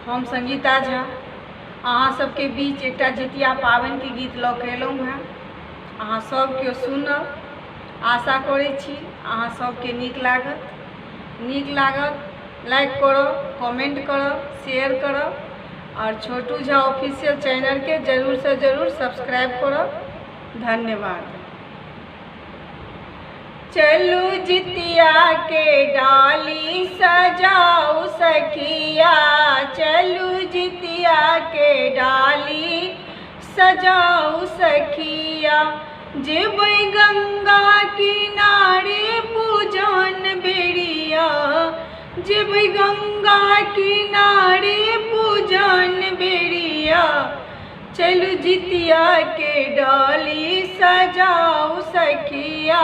हम संगीता झा अहाँ सबके बीच एकटा जितिया पाबनि के गीत लऽ के एलहुँ हैं। अहाँ सब केओ सुनब, आशा करै छी अहाँ सबके नीक लागत। लाइक करब, कमेंट करब, शेयर करब और छोटू झा ऑफिशियल चैनल के जरूर से जरूर सब्सक्राइब करब। धन्यवाद। चलू जितिया के डाली सजाऊ सखिया, चलू जितिया के डाली सजाऊ सखिया। जेबै गंगा किनारे पूजन बेरिया, जेबै गंगा किनारे पूजन बेरिया। चलू जितिया के डाली सजाऊ सखिया,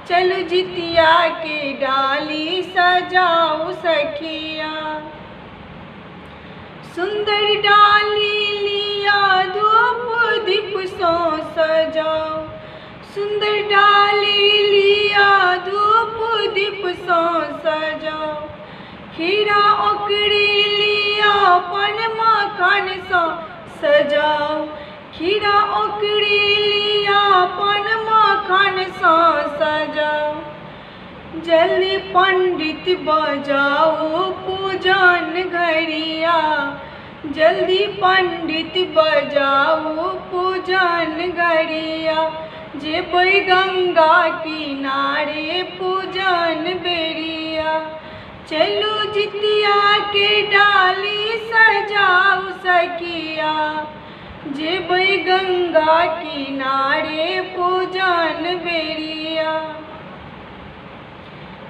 चलू जितिया के डाली सजाऊ सखिया। सुंदर डाली लिया धूप दीप सो सजाओ, सुंदर डाली लिया धूप दीप सो सजाओ। खीरा ओकरी लिया पन मखान सो सजाओ, खीरा ओकरी लिया पन मखान सो सजाओ। जल्दी पंडित बजाओ पूजन घरिया, जल्दी पंडित बजाओ पूजन घरिया। जेबै गंगा किनारे पूजन बेरिया, चलू जितिया के डाली सजाऊ सखिया। जेबै गंगा किनारे पूजन बेरिया।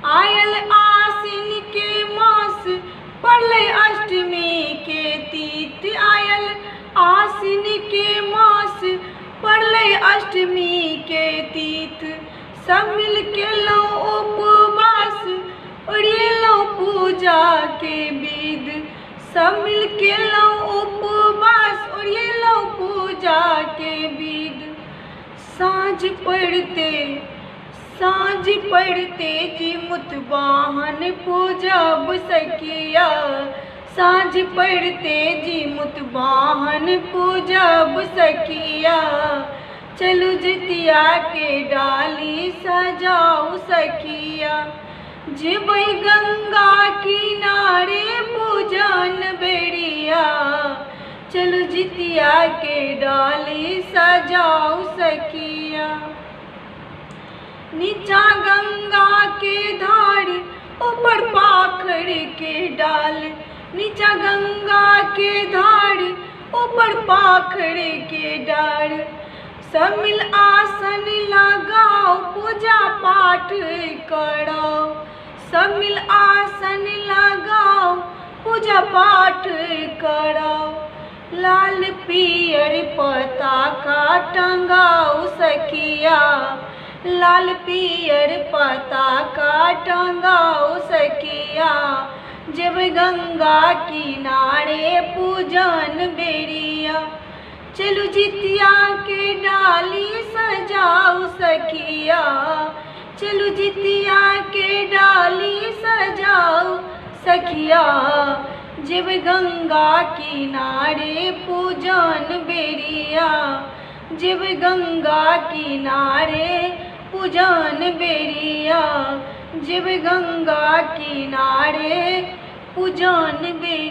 आयल आसिन के मास पड़लै अष्टमी के तीत, आयल आसिन के मास पड़लै अष्टमी के तीत। सब मिल केलहुँ उपवास ओरिएलहुँ पूजा के विध, सब मिल केलहुँ उपवास ओरिएलहुँ पूजा के विध। साँझ पड़ते जी मुतबाहन पूजब सखिया, साँझ पड़ते जी मुतबाहन पूजब सखिया। चलू जितिया के डाली सजाऊ सखिया, जेबै गंगा किनारे पूजन बेरिया। चलू जितिया के डाली सजाऊ सखिया। नीचा गंगा के धार ऊपर पाखड़ के डाल, नीचा गंगा के धार ऊपर पाखड़ के डाल। सब मिल आसन लगाओ पूजा पाठ कराओ, सब मिल आसन लगाओ पूजा पाठ कराओ। लाल पियर पताका टंगाओ सखिया, लाल पियर पताका टंगाओ सखिया। जेबै गंगा किनारे पूजन बेरिया, चलू जितिया के डाली सजाऊ सखिया। चलू जितिया के डाली सजाऊ सखिया। जेबै गंगा किनारे पूजन बेरिया, जेबै गंगा किनारे पूजन बेरिया, जेबै गंगा किनारे पूजन बेरिया।